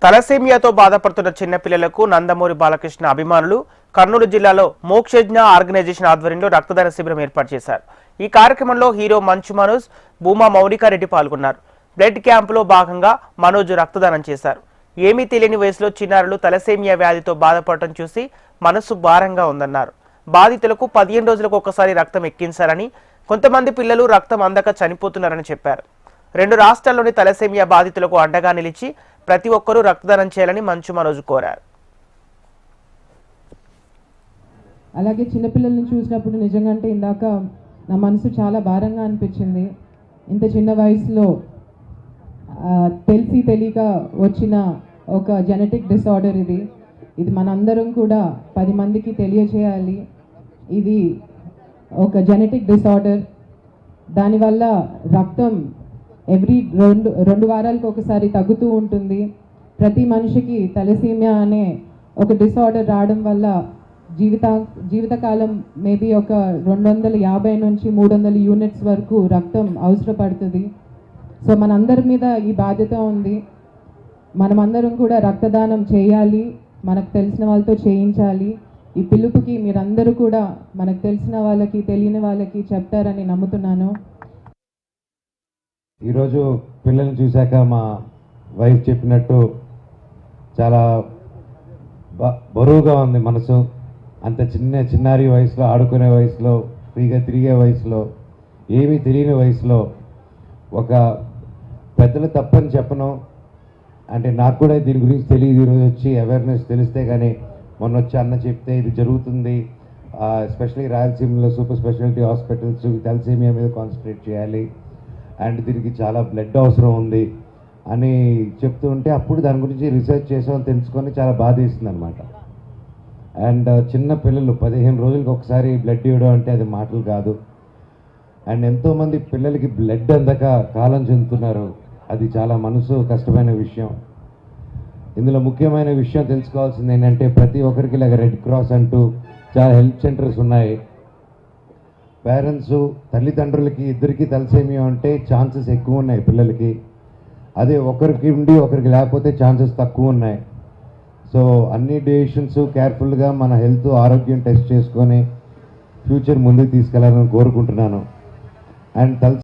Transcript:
తలసేమియాతో బాధపడుతున్న చిన్నపిల్లలకు నందమూరి బాలకృష్ణ అభిమానులు కర్నూలు జిల్లాలో మోక్షజ్ఞ ఆర్గనైజేషన్ ఆధ్వర్యంలో రక్తదాన శిబిరం ఏర్పాటు చేశారు. ఈ కార్యక్రమంలో హీరో మంచు మనోజ్, భూమా మౌనికారెడ్డి పాల్గొన్నారు. బ్లడ్ క్యాంపులో భాగంగా మనోజ్ రక్తదానం చేశారు. ఏమీ తెలియని వయసులో చిన్నారులు తలసేమియా వ్యాధితో బాధపడటం చూసి మనసు భారంగా ఉందన్నారు. బాధితులకు 15 రోజులకు ఒకసారి రక్తం ఎక్కించాలని, కొంతమంది పిల్లలు రక్తం అందక చనిపోతున్నారని చెప్పారు. 2 రాష్ట్రాల్లోని తలసేమియా బాధితులకు అండగా నిలిచి ప్రతి ఒక్కరూ రక్తదానం చేయాలని మంచు మనోజ్ కోరారు. అలాగే చిన్నపిల్లల్ని చూసినప్పుడు నిజంగా అంటే ఇందాక నా మనసు చాలా భారంగా అనిపించింది. ఇంత చిన్న వయసులో తెలిసి తెలియక వచ్చిన ఒక జెనెటిక్ డిసార్డర్ ఇది మనందరం కూడా 10 మందికి తెలియచేయాలి. ఇది ఒక జెనెటిక్ డిసార్డర్. దానివల్ల రక్తం ఎవ్రీ 2 వారాలకు ఒకసారి తగ్గుతూ ఉంటుంది. ప్రతి మనిషికి తలసేమియా అనే ఒక డిసార్డర్ రావడం వల్ల జీవితకాలం మేబీ ఒక 250 నుంచి 300 యూనిట్స్ వరకు రక్తం అవసరపడుతుంది. సో మనందరి మీద ఈ బాధ్యత ఉంది. మనమందరం కూడా రక్తదానం చేయాలి, మనకు తెలిసిన వాళ్ళతో చేయించాలి. ఈ పిలుపుకి మీరందరూ కూడా మనకు తెలిసిన వాళ్ళకి తెలియని వాళ్ళకి చెప్తారని నమ్ముతున్నాను. ఈరోజు పిల్లల్ని చూశాక మా వైఫ్ చెప్పినట్టు చాలా బరువుగా ఉంది మనసు. అంత చిన్నారి వయసులో, ఆడుకునే వయసులో, ఫ్రీగా తిరిగే వయసులో, ఏమీ తెలియని వయసులో ఒక పెద్దలు తప్పని చెప్పను. అంటే నాకు కూడా దీని గురించి తెలియదు. ఈరోజు వచ్చి అవేర్నెస్ తెలిస్తే కానీ మొన్న వచ్చి అన్న చెప్తే ఇది జరుగుతుంది, ఎస్పెషల్లీ రాయలసీమలో సూపర్ స్పెషాలిటీ హాస్పిటల్స్ తలసేమియా మీద కాన్సన్ట్రేట్ చేయాలి అండ్ దీనికి చాలా బ్లడ్ అవసరం ఉంది అని చెప్తూ ఉంటే అప్పుడు దాని గురించి రీసెర్చ్ చేసామని తెలుసుకొని చాలా బాధ వేస్తుంది అనమాట. అండ్ చిన్న పిల్లలు 15 రోజులకు ఒకసారి బ్లడ్ ఇవ్వడం అంటే అది మాటలు కాదు. అండ్ ఎంతోమంది పిల్లలకి బ్లడ్ అందక కాలం చెందుతున్నారు. అది చాలా మనసు కష్టమైన విషయం. ఇందులో ముఖ్యమైన విషయం తెలుసుకోవాల్సింది ఏంటంటే ప్రతి ఒక్కరికి ఇలాగ రెడ్ క్రాస్ అంటూ చాలా హెల్త్ సెంటర్స్ ఉన్నాయి. పేరెంట్స్ తల్లిదండ్రులకి ఇద్దరికి తలసేమియా ఉంటే ఛాన్సెస్ ఎక్కువ ఉన్నాయి పిల్లలకి. అదే ఒకరికి ఉండి ఒకరికి లేకపోతే ఛాన్సెస్ తక్కువ ఉన్నాయి. సో అన్ని డెసిషన్స్ కేర్ఫుల్గా మన హెల్త్ ఆరోగ్యం టెస్ట్ చేసుకొని ఫ్యూచర్ ముందుకు తీసుకెళ్లాలని కోరుకుంటున్నాను. అండ్